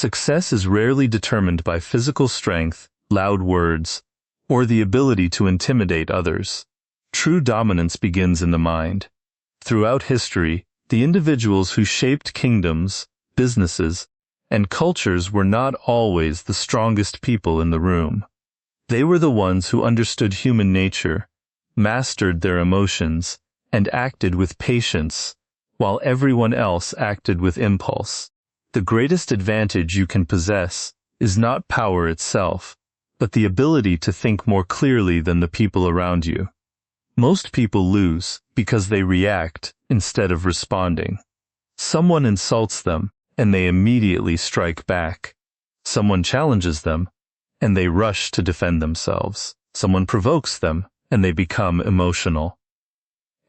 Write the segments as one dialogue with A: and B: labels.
A: Success is rarely determined by physical strength, loud words, or the ability to intimidate others. True dominance begins in the mind. Throughout history, the individuals who shaped kingdoms, businesses, and cultures were not always the strongest people in the room. They were the ones who understood human nature, mastered their emotions, and acted with patience, while everyone else acted with impulse. The greatest advantage you can possess is not power itself, but the ability to think more clearly than the people around you. Most people lose because they react instead of responding. Someone insults them, and they immediately strike back. Someone challenges them, and they rush to defend themselves. Someone provokes them, and they become emotional.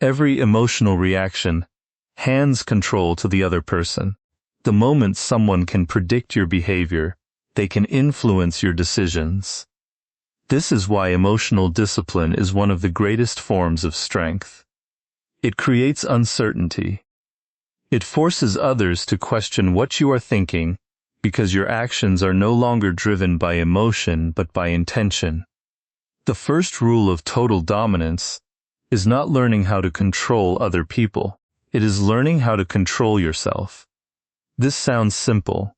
A: Every emotional reaction hands control to the other person. The moment someone can predict your behavior, they can influence your decisions. This is why emotional discipline is one of the greatest forms of strength. It creates uncertainty. It forces others to question what you are thinking because your actions are no longer driven by emotion but by intention. The first rule of total dominance is not learning how to control other people. It is learning how to control yourself. This sounds simple,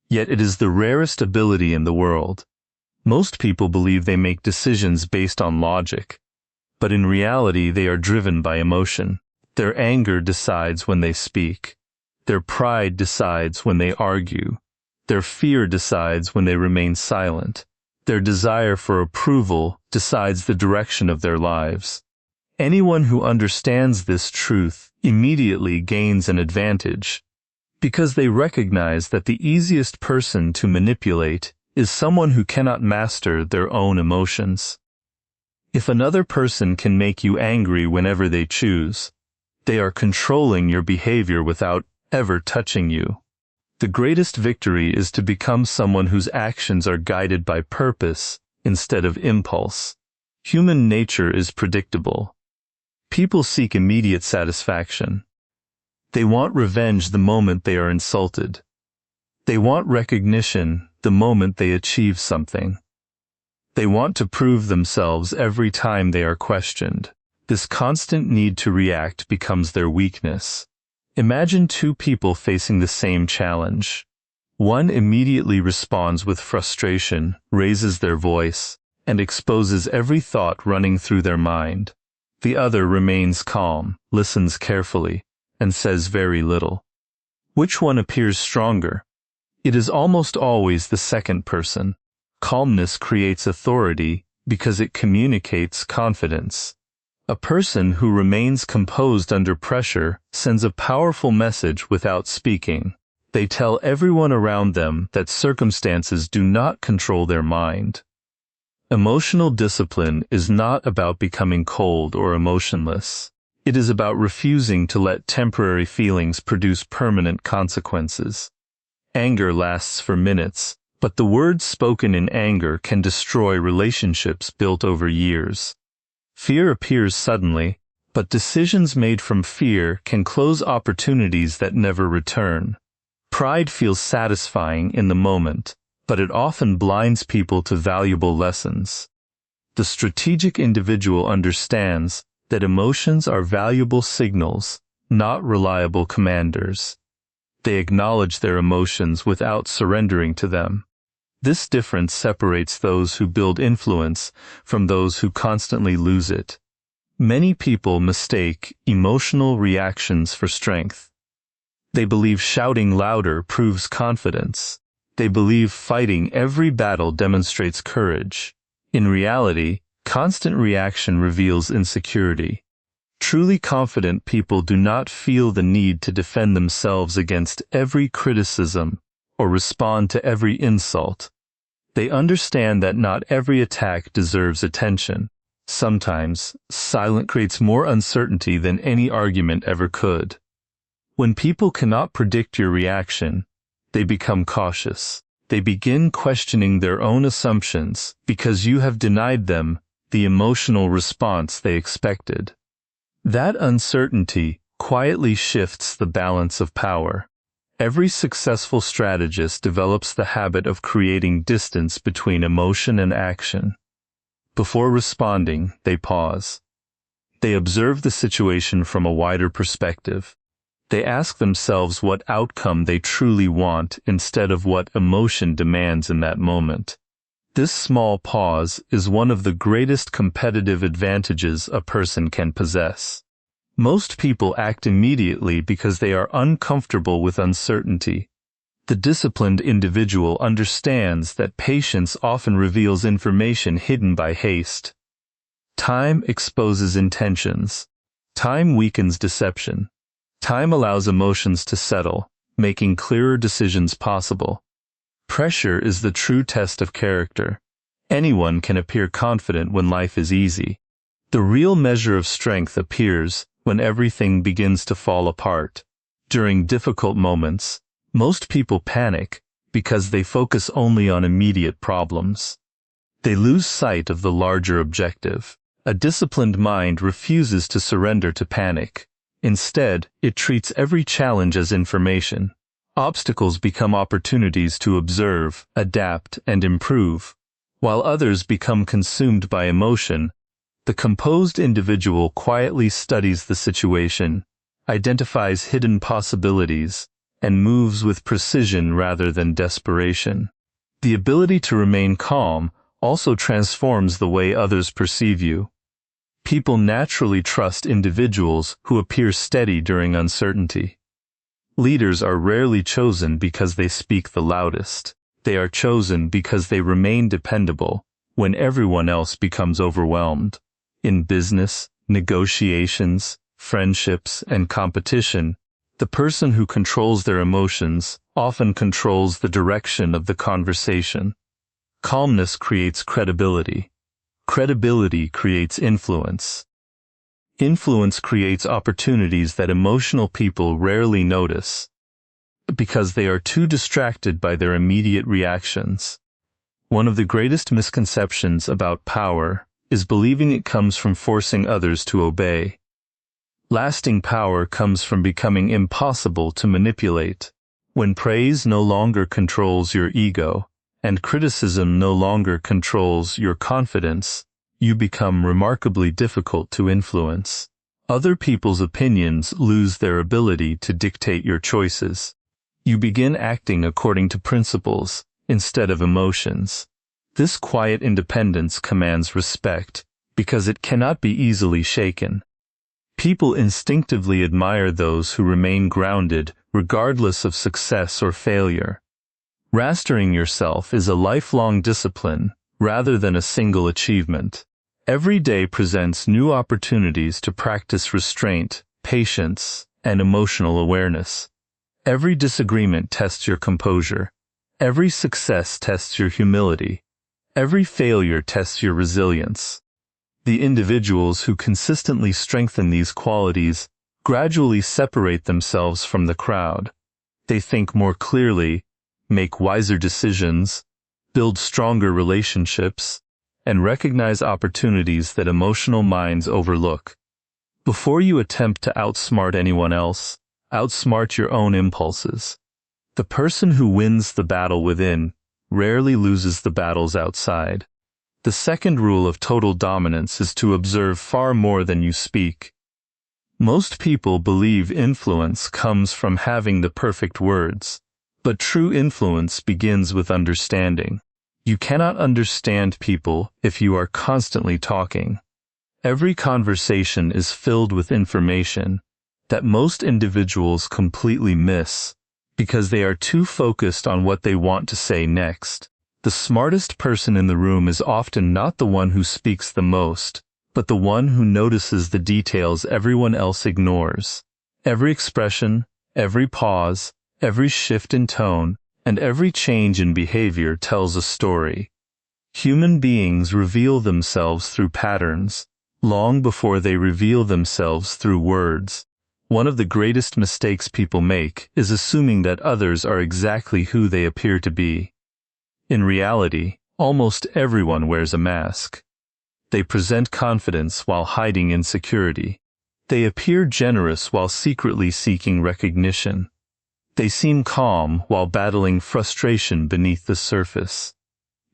A: yet it is the rarest ability in the world. Most people believe they make decisions based on logic, but in reality they are driven by emotion. Their anger decides when they speak. Their pride decides when they argue. Their fear decides when they remain silent. Their desire for approval decides the direction of their lives. Anyone who understands this truth immediately gains an advantage, because they recognize that the easiest person to manipulate is someone who cannot master their own emotions. If another person can make you angry whenever they choose, they are controlling your behavior without ever touching you. The greatest victory is to become someone whose actions are guided by purpose instead of impulse. Human nature is predictable. People seek immediate satisfaction. They want revenge the moment they are insulted. They want recognition the moment they achieve something. They want to prove themselves every time they are questioned. This constant need to react becomes their weakness. Imagine two people facing the same challenge. One immediately responds with frustration, raises their voice, and exposes every thought running through their mind. The other remains calm, listens carefully, and says very little. Which one appears stronger? It is almost always the second person. Calmness creates authority because it communicates confidence. A person who remains composed under pressure sends a powerful message without speaking. They tell everyone around them that circumstances do not control their mind. Emotional discipline is not about becoming cold or emotionless. It is about refusing to let temporary feelings produce permanent consequences. Anger lasts for minutes, but the words spoken in anger can destroy relationships built over years. Fear appears suddenly, but decisions made from fear can close opportunities that never return. Pride feels satisfying in the moment, but it often blinds people to valuable lessons. The strategic individual understands that emotions are valuable signals, not reliable commanders. They acknowledge their emotions without surrendering to them. This difference separates those who build influence from those who constantly lose it. Many people mistake emotional reactions for strength. They believe shouting louder proves confidence. They believe fighting every battle demonstrates courage. In reality, constant reaction reveals insecurity. Truly confident people do not feel the need to defend themselves against every criticism or respond to every insult. They understand that not every attack deserves attention. Sometimes, silence creates more uncertainty than any argument ever could. When people cannot predict your reaction, they become cautious. They begin questioning their own assumptions because you have denied them the emotional response they expected. That uncertainty quietly shifts the balance of power. Every successful strategist develops the habit of creating distance between emotion and action. Before responding, they pause. They observe the situation from a wider perspective. They ask themselves what outcome they truly want instead of what emotion demands in that moment. This small pause is one of the greatest competitive advantages a person can possess. Most people act immediately because they are uncomfortable with uncertainty. The disciplined individual understands that patience often reveals information hidden by haste. Time exposes intentions. Time weakens deception. Time allows emotions to settle, making clearer decisions possible. Pressure is the true test of character. Anyone can appear confident when life is easy. The real measure of strength appears when everything begins to fall apart. During difficult moments, most people panic because they focus only on immediate problems. They lose sight of the larger objective. A disciplined mind refuses to surrender to panic. Instead, it treats every challenge as information. Obstacles become opportunities to observe, adapt, and improve. While others become consumed by emotion, the composed individual quietly studies the situation, identifies hidden possibilities, and moves with precision rather than desperation. The ability to remain calm also transforms the way others perceive you. People naturally trust individuals who appear steady during uncertainty. Leaders are rarely chosen because they speak the loudest. They are chosen because they remain dependable when everyone else becomes overwhelmed. In business, negotiations, friendships, and competition, the person who controls their emotions often controls the direction of the conversation. Calmness creates credibility. Credibility creates influence. Influence creates opportunities that emotional people rarely notice because they are too distracted by their immediate reactions. One of the greatest misconceptions about power is believing it comes from forcing others to obey. Lasting power comes from becoming impossible to manipulate. When praise no longer controls your ego, and criticism no longer controls your confidence, you become remarkably difficult to influence. Other people's opinions lose their ability to dictate your choices. You begin acting according to principles instead of emotions. This quiet independence commands respect because it cannot be easily shaken. People instinctively admire those who remain grounded regardless of success or failure. Mastering yourself is a lifelong discipline rather than a single achievement. Every day presents new opportunities to practice restraint, patience, and emotional awareness. Every disagreement tests your composure. Every success tests your humility. Every failure tests your resilience. The individuals who consistently strengthen these qualities gradually separate themselves from the crowd. They think more clearly, make wiser decisions, build stronger relationships, and recognize opportunities that emotional minds overlook. Before you attempt to outsmart anyone else, outsmart your own impulses. The person who wins the battle within rarely loses the battles outside. The second rule of total dominance is to observe far more than you speak. Most people believe influence comes from having the perfect words. But true influence begins with understanding. You cannot understand people if you are constantly talking. Every conversation is filled with information that most individuals completely miss because they are too focused on what they want to say next. The smartest person in the room is often not the one who speaks the most, but the one who notices the details everyone else ignores. Every expression, every pause, every shift in tone, and every change in behavior tells a story. Human beings reveal themselves through patterns, long before they reveal themselves through words. One of the greatest mistakes people make is assuming that others are exactly who they appear to be. In reality, almost everyone wears a mask. They present confidence while hiding insecurity. They appear generous while secretly seeking recognition. They seem calm while battling frustration beneath the surface.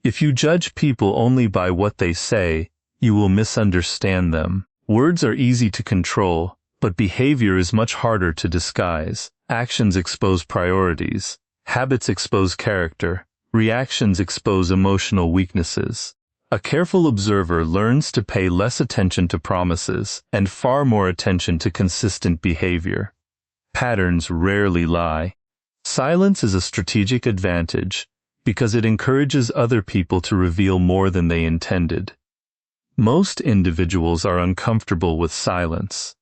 A: If you judge people only by what they say, you will misunderstand them. Words are easy to control, but behavior is much harder to disguise. Actions expose priorities. Habits expose character. Reactions expose emotional weaknesses. A careful observer learns to pay less attention to promises and far more attention to consistent behavior. Patterns rarely lie. Silence is a strategic advantage because it encourages other people to reveal more than they intended. Most individuals are uncomfortable with silence.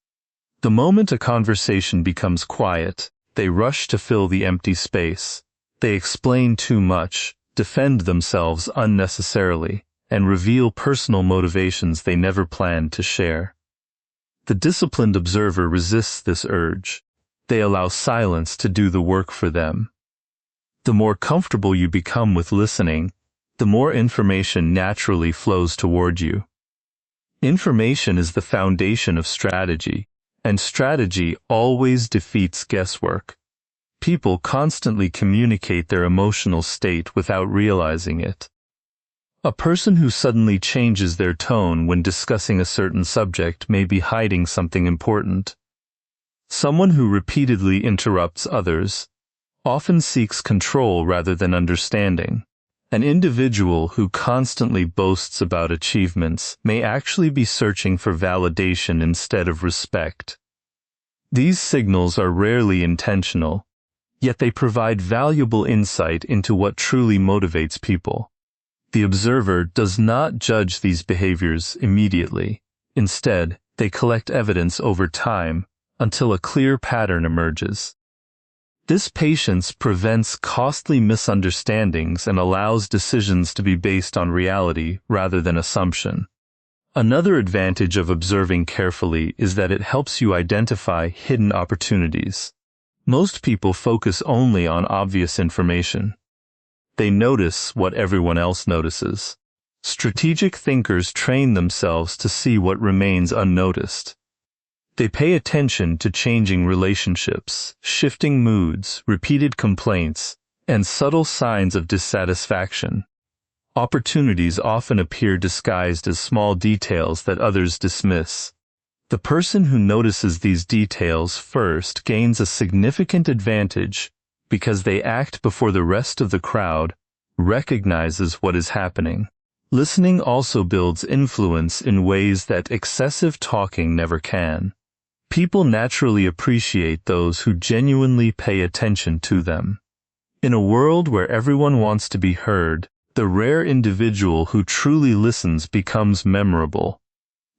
A: The moment a conversation becomes quiet, they rush to fill the empty space. They explain too much, defend themselves unnecessarily, and reveal personal motivations they never planned to share. The disciplined observer resists this urge. They allow silence to do the work for them. The more comfortable you become with listening, the more information naturally flows toward you. Information is the foundation of strategy, and strategy always defeats guesswork. People constantly communicate their emotional state without realizing it. A person who suddenly changes their tone when discussing a certain subject may be hiding something important. Someone who repeatedly interrupts others often seeks control rather than understanding. An individual who constantly boasts about achievements may actually be searching for validation instead of respect. These signals are rarely intentional, yet they provide valuable insight into what truly motivates people. The observer does not judge these behaviors immediately. Instead, they collect evidence over time until a clear pattern emerges. This patience prevents costly misunderstandings and allows decisions to be based on reality rather than assumption. Another advantage of observing carefully is that it helps you identify hidden opportunities. Most people focus only on obvious information. They notice what everyone else notices. Strategic thinkers train themselves to see what remains unnoticed. They pay attention to changing relationships, shifting moods, repeated complaints, and subtle signs of dissatisfaction. Opportunities often appear disguised as small details that others dismiss. The person who notices these details first gains a significant advantage because they act before the rest of the crowd recognizes what is happening. Listening also builds influence in ways that excessive talking never can. People naturally appreciate those who genuinely pay attention to them. In a world where everyone wants to be heard, the rare individual who truly listens becomes memorable.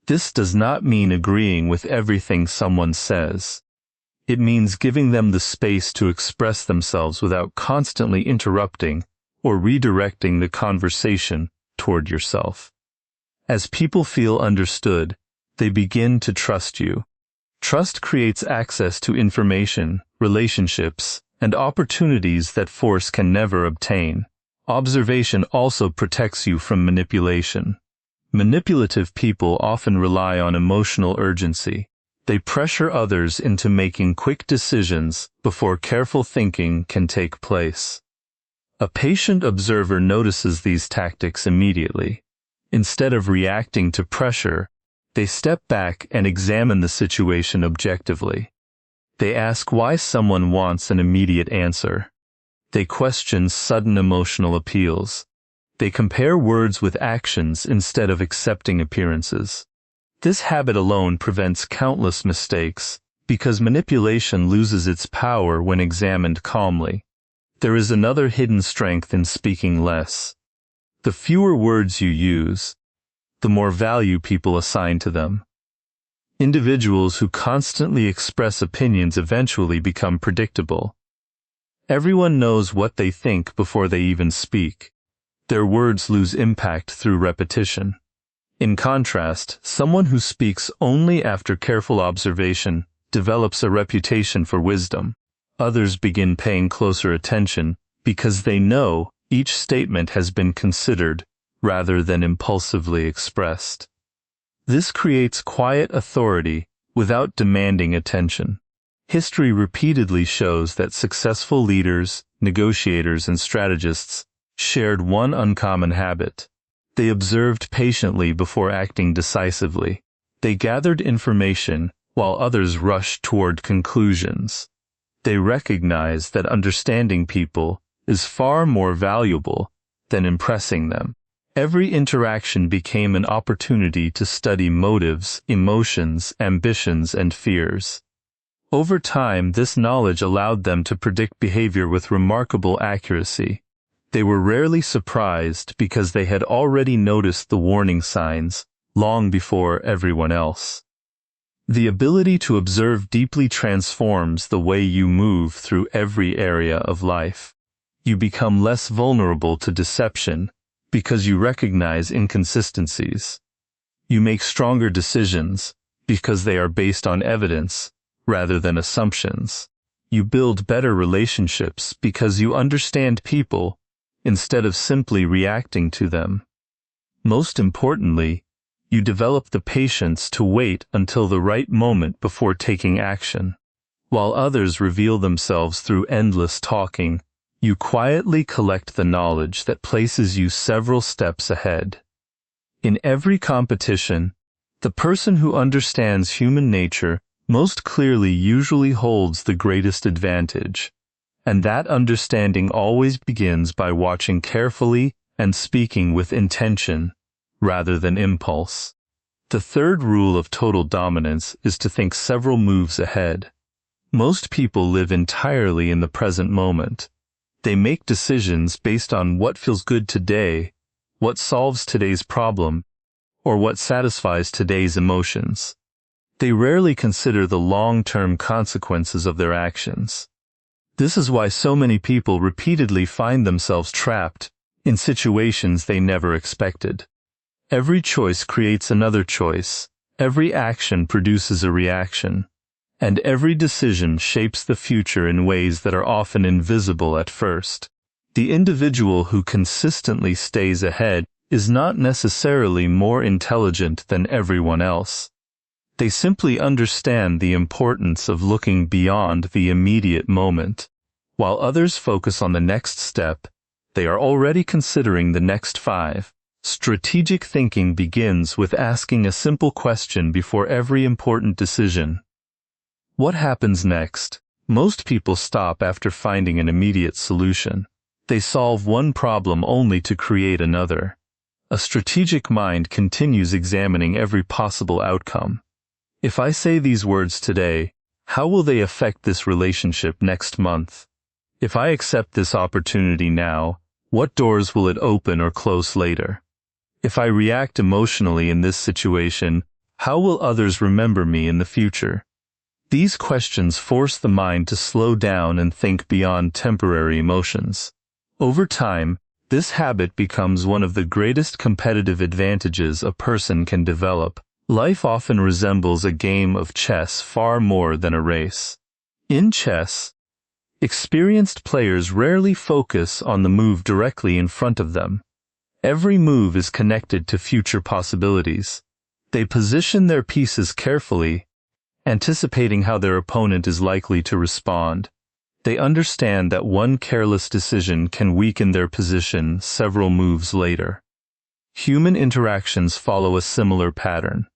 A: This does not mean agreeing with everything someone says. It means giving them the space to express themselves without constantly interrupting or redirecting the conversation toward yourself. As people feel understood, they begin to trust you. Trust creates access to information, relationships, and opportunities that force can never obtain. Observation also protects you from manipulation. Manipulative people often rely on emotional urgency. They pressure others into making quick decisions before careful thinking can take place. A patient observer notices these tactics immediately. Instead of reacting to pressure, they step back and examine the situation objectively. They ask why someone wants an immediate answer. They question sudden emotional appeals. They compare words with actions instead of accepting appearances. This habit alone prevents countless mistakes because manipulation loses its power when examined calmly. There is another hidden strength in speaking less. The fewer words you use, the more value people assign to them. Individuals who constantly express opinions eventually become predictable. Everyone knows what they think before they even speak. Their words lose impact through repetition. In contrast, someone who speaks only after careful observation develops a reputation for wisdom. Others begin paying closer attention because they know each statement has been considered rather than impulsively expressed. This creates quiet authority without demanding attention. History repeatedly shows that successful leaders, negotiators, and strategists shared one uncommon habit. They observed patiently before acting decisively. They gathered information while others rushed toward conclusions. They recognized that understanding people is far more valuable than impressing them. Every interaction became an opportunity to study motives, emotions, ambitions, and fears. Over time, this knowledge allowed them to predict behavior with remarkable accuracy. They were rarely surprised because they had already noticed the warning signs long before everyone else. The ability to observe deeply transforms the way you move through every area of life. You become less vulnerable to deception because you recognize inconsistencies. You make stronger decisions because they are based on evidence rather than assumptions. You build better relationships because you understand people instead of simply reacting to them. Most importantly, you develop the patience to wait until the right moment before taking action. While others reveal themselves through endless talking, you quietly collect the knowledge that places you several steps ahead. In every competition, the person who understands human nature most clearly usually holds the greatest advantage, and that understanding always begins by watching carefully and speaking with intention rather than impulse. The third rule of total dominance is to think several moves ahead. Most people live entirely in the present moment. They make decisions based on what feels good today, what solves today's problem, or what satisfies today's emotions. They rarely consider the long-term consequences of their actions. This is why so many people repeatedly find themselves trapped in situations they never expected. Every choice creates another choice, every action produces a reaction, and every decision shapes the future in ways that are often invisible at first. The individual who consistently stays ahead is not necessarily more intelligent than everyone else. They simply understand the importance of looking beyond the immediate moment. While others focus on the next step, they are already considering the next 5. Strategic thinking begins with asking a simple question before every important decision. What happens next? Most people stop after finding an immediate solution. They solve one problem only to create another. A strategic mind continues examining every possible outcome. If I say these words today, how will they affect this relationship next month? If I accept this opportunity now, what doors will it open or close later? If I react emotionally in this situation, how will others remember me in the future? These questions force the mind to slow down and think beyond temporary emotions. Over time, this habit becomes one of the greatest competitive advantages a person can develop. Life often resembles a game of chess far more than a race. In chess, experienced players rarely focus on the move directly in front of them. Every move is connected to future possibilities. They position their pieces carefully, anticipating how their opponent is likely to respond. They understand that one careless decision can weaken their position several moves later. Human interactions follow a similar pattern.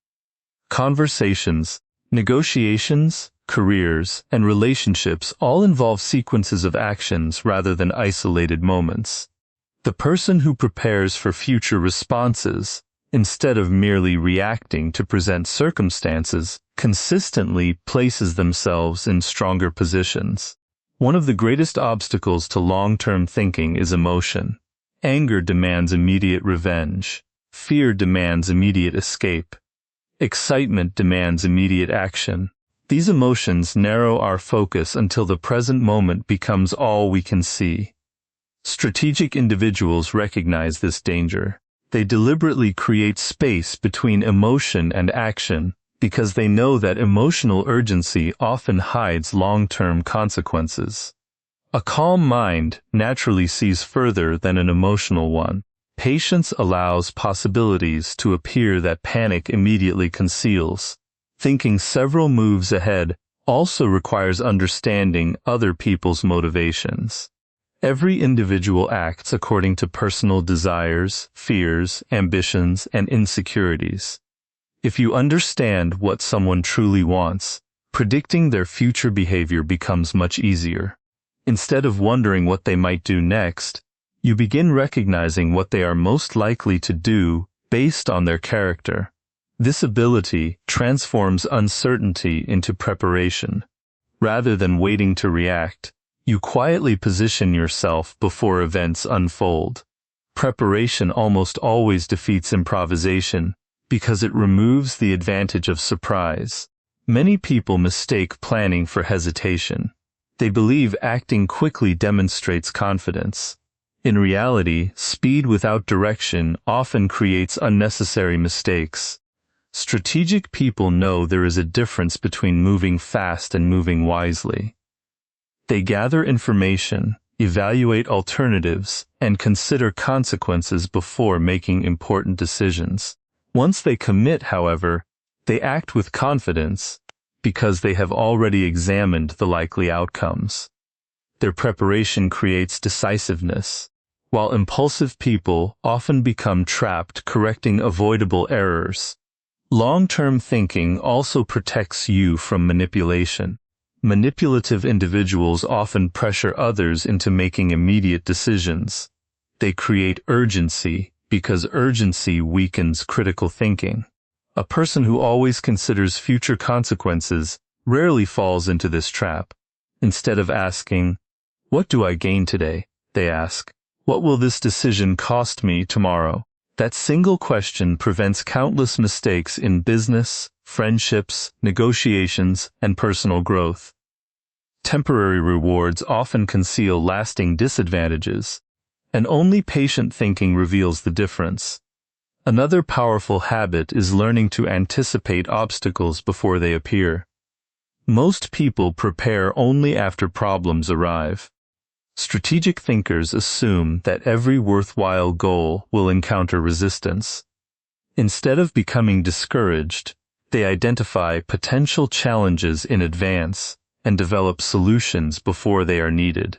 A: Conversations, negotiations, careers, and relationships all involve sequences of actions rather than isolated moments. The person who prepares for future responses, instead of merely reacting to present circumstances, consistently places themselves in stronger positions. One of the greatest obstacles to long-term thinking is emotion. Anger demands immediate revenge. Fear demands immediate escape. Excitement demands immediate action. These emotions narrow our focus until the present moment becomes all we can see. Strategic individuals recognize this danger. They deliberately create space between emotion and action because they know that emotional urgency often hides long-term consequences. A calm mind naturally sees further than an emotional one. Patience allows possibilities to appear that panic immediately conceals. Thinking several moves ahead also requires understanding other people's motivations. Every individual acts according to personal desires, fears, ambitions, and insecurities. If you understand what someone truly wants, predicting their future behavior becomes much easier. Instead of wondering what they might do next, you begin recognizing what they are most likely to do based on their character. This ability transforms uncertainty into preparation. Rather than waiting to react, you quietly position yourself before events unfold. Preparation almost always defeats improvisation because it removes the advantage of surprise. Many people mistake planning for hesitation. They believe acting quickly demonstrates confidence. In reality, speed without direction often creates unnecessary mistakes. Strategic people know there is a difference between moving fast and moving wisely. They gather information, evaluate alternatives, and consider consequences before making important decisions. Once they commit, however, they act with confidence because they have already examined the likely outcomes. Their preparation creates decisiveness, while impulsive people often become trapped correcting avoidable errors. Long-term thinking also protects you from manipulation. Manipulative individuals often pressure others into making immediate decisions. They create urgency because urgency weakens critical thinking. A person who always considers future consequences rarely falls into this trap. Instead of asking, "What do I gain today?" they ask, "What will this decision cost me tomorrow?" That single question prevents countless mistakes in business, friendships, negotiations, and personal growth. Temporary rewards often conceal lasting disadvantages, and only patient thinking reveals the difference. Another powerful habit is learning to anticipate obstacles before they appear. Most people prepare only after problems arrive. Strategic thinkers assume that every worthwhile goal will encounter resistance. Instead of becoming discouraged, they identify potential challenges in advance and develop solutions before they are needed.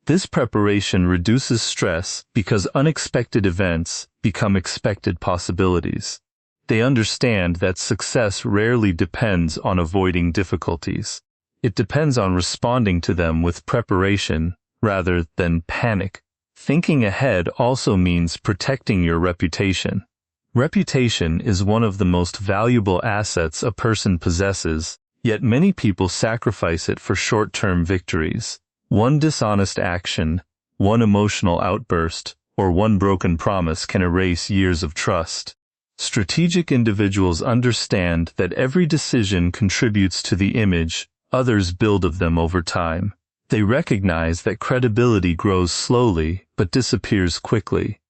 A: This preparation reduces stress because unexpected events become expected possibilities. They understand that success rarely depends on avoiding difficulties. It depends on responding to them with preparation rather than panic. Thinking ahead also means protecting your reputation. Reputation is one of the most valuable assets a person possesses, yet many people sacrifice it for short-term victories. One dishonest action, one emotional outburst, or one broken promise can erase years of trust. Strategic individuals understand that every decision contributes to the image others build of them over time. They recognize that credibility grows slowly but disappears quickly.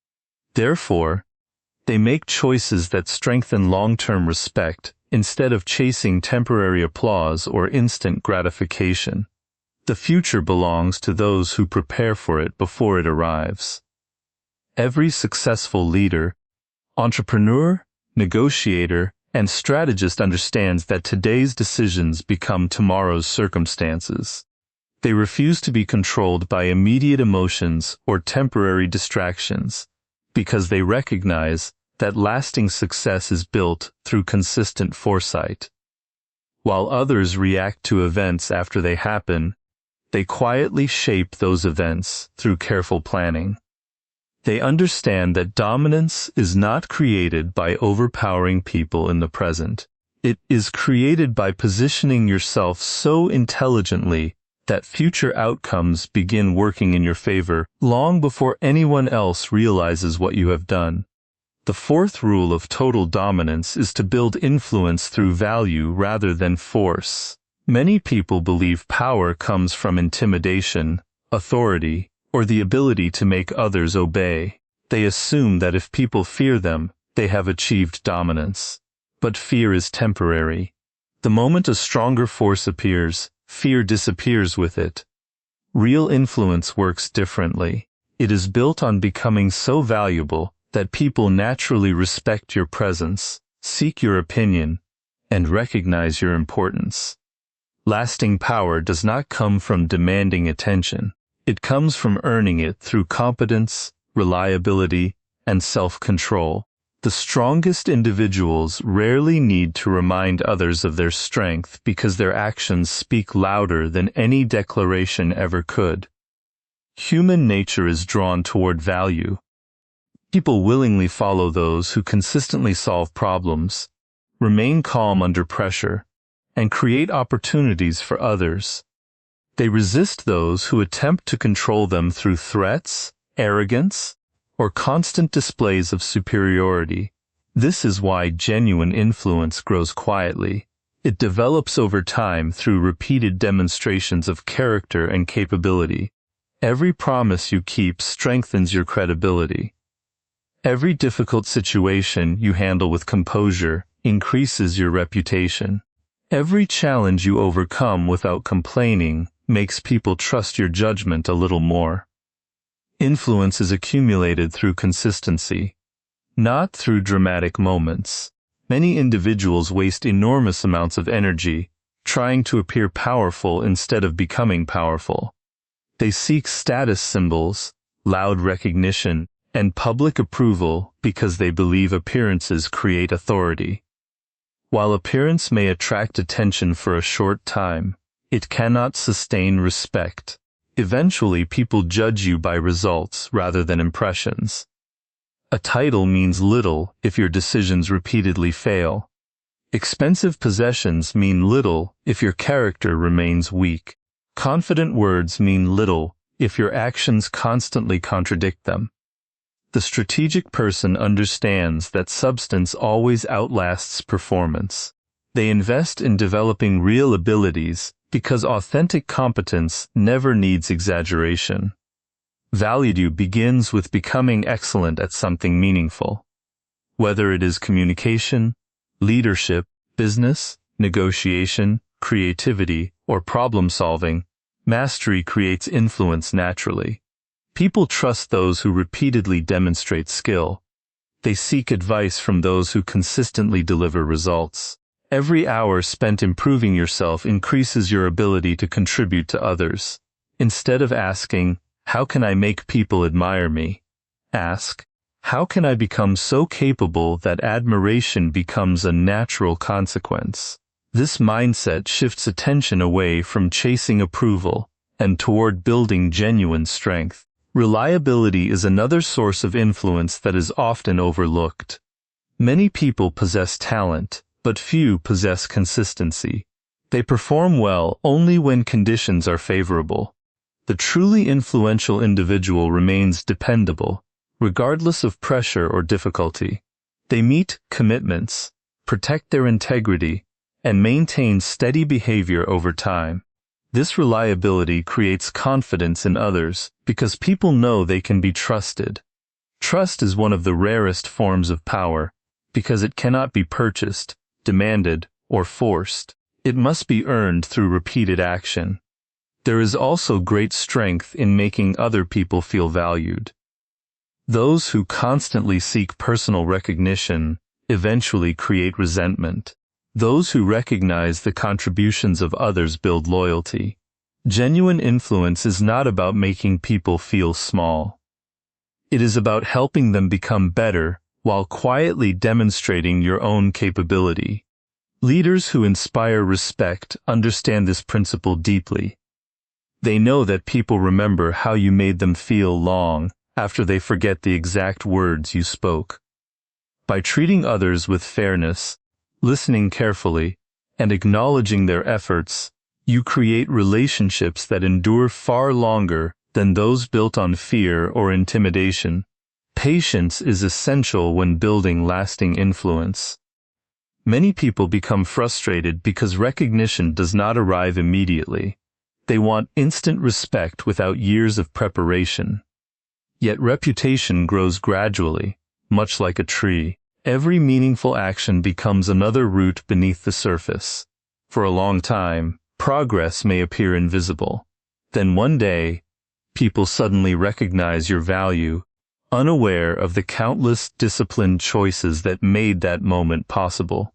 A: Therefore, they make choices that strengthen long-term respect instead of chasing temporary applause or instant gratification. The future belongs to those who prepare for it before it arrives. Every successful leader, entrepreneur, negotiator, and strategist understands that today's decisions become tomorrow's circumstances. They refuse to be controlled by immediate emotions or temporary distractions because they recognize that lasting success is built through consistent foresight. While others react to events after they happen, they quietly shape those events through careful planning. They understand that dominance is not created by overpowering people in the present. It is created by positioning yourself so intelligently that future outcomes begin working in your favor long before anyone else realizes what you have done. The fourth rule of total dominance is to build influence through value rather than force. Many people believe power comes from intimidation, authority, or the ability to make others obey. They assume that if people fear them, they have achieved dominance. But fear is temporary. The moment a stronger force appears, fear disappears with it. Real influence works differently. It is built on becoming so valuable that people naturally respect your presence, seek your opinion, and recognize your importance. Lasting power does not come from demanding attention. It comes from earning it through competence, reliability, and self-control. The strongest individuals rarely need to remind others of their strength because their actions speak louder than any declaration ever could. Human nature is drawn toward value. People willingly follow those who consistently solve problems, remain calm under pressure, and create opportunities for others. They resist those who attempt to control them through threats, arrogance, or constant displays of superiority. This is why genuine influence grows quietly. It develops over time through repeated demonstrations of character and capability. Every promise you keep strengthens your credibility. Every difficult situation you handle with composure increases your reputation. Every challenge you overcome without complaining makes people trust your judgment a little more. Influence is accumulated through consistency, not through dramatic moments. Many individuals waste enormous amounts of energy trying to appear powerful instead of becoming powerful. They seek status symbols, loud recognition, and public approval because they believe appearances create authority. While appearance may attract attention for a short time, it cannot sustain respect. Eventually, people judge you by results rather than impressions. A title means little if your decisions repeatedly fail. Expensive possessions mean little if your character remains weak. Confident words mean little if your actions constantly contradict them. The strategic person understands that substance always outlasts performance. They invest in developing real abilities because authentic competence never needs exaggeration. Value begins with becoming excellent at something meaningful. Whether it is communication, leadership, business, negotiation, creativity, or problem-solving, mastery creates influence naturally. People trust those who repeatedly demonstrate skill. They seek advice from those who consistently deliver results. Every hour spent improving yourself increases your ability to contribute to others. Instead of asking, "How can I make people admire me?" ask, "How can I become so capable that admiration becomes a natural consequence?" This mindset shifts attention away from chasing approval and toward building genuine strength. Reliability is another source of influence that is often overlooked. Many people possess talent, but few possess consistency. They perform well only when conditions are favorable. The truly influential individual remains dependable, regardless of pressure or difficulty. They meet commitments, protect their integrity, and maintain steady behavior over time. This reliability creates confidence in others because people know they can be trusted. Trust is one of the rarest forms of power because it cannot be purchased, demanded, or forced. It must be earned through repeated action. There is also great strength in making other people feel valued. Those who constantly seek personal recognition eventually create resentment. Those who recognize the contributions of others build loyalty. Genuine influence is not about making people feel small. It is about helping them become better while quietly demonstrating your own capability. Leaders who inspire respect understand this principle deeply. They know that people remember how you made them feel long after they forget the exact words you spoke. By treating others with fairness, listening carefully, and acknowledging their efforts, you create relationships that endure far longer than those built on fear or intimidation. Patience is essential when building lasting influence. Many people become frustrated because recognition does not arrive immediately. They want instant respect without years of preparation. Yet reputation grows gradually, much like a tree. Every meaningful action becomes another root beneath the surface. For a long time, progress may appear invisible. Then one day, people suddenly recognize your value, unaware of the countless disciplined choices that made that moment possible.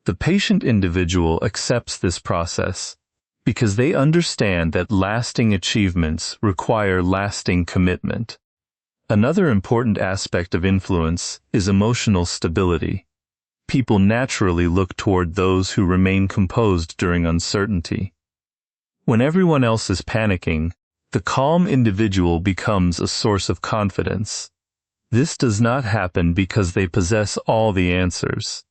A: The patient individual accepts this process, because they understand that lasting achievements require lasting commitment. Another important aspect of influence is emotional stability. People naturally look toward those who remain composed during uncertainty. When everyone else is panicking, the calm individual becomes a source of confidence. This does not happen because they possess all the answers.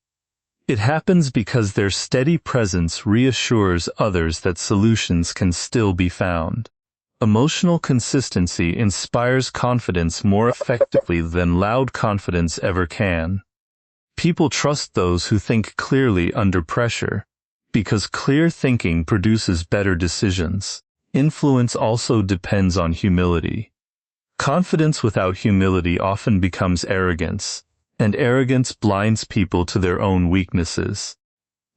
A: It happens because their steady presence reassures others that solutions can still be found. Emotional consistency inspires confidence more effectively than loud confidence ever can. People trust those who think clearly under pressure, because clear thinking produces better decisions. Influence also depends on humility. Confidence without humility often becomes arrogance, and arrogance blinds people to their own weaknesses.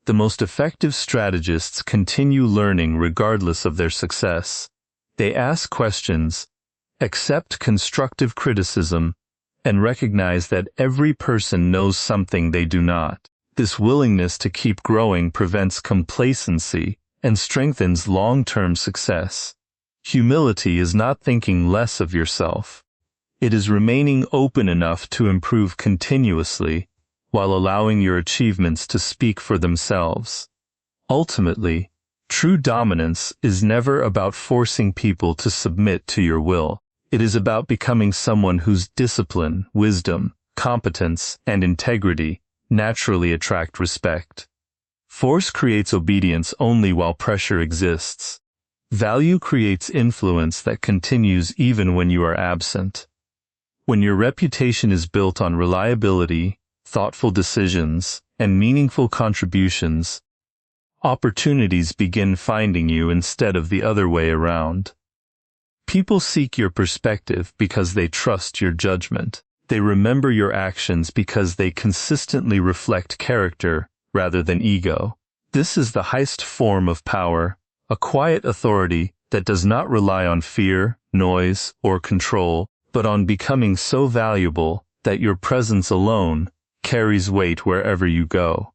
A: The most effective strategists continue learning regardless of their success. They ask questions, accept constructive criticism, and recognize that every person knows something they do not. This willingness to keep growing prevents complacency and strengthens long-term success. Humility is not thinking less of yourself. It is remaining open enough to improve continuously while allowing your achievements to speak for themselves. Ultimately, true dominance is never about forcing people to submit to your will. It is about becoming someone whose discipline, wisdom, competence, and integrity naturally attract respect. Force creates obedience only while pressure exists. Value creates influence that continues even when you are absent. When your reputation is built on reliability, thoughtful decisions, and meaningful contributions, opportunities begin finding you instead of the other way around. People seek your perspective because they trust your judgment. They remember your actions because they consistently reflect character rather than ego. This is the highest form of power, a quiet authority that does not rely on fear, noise, or control, but on becoming so valuable that your presence alone carries weight wherever you go.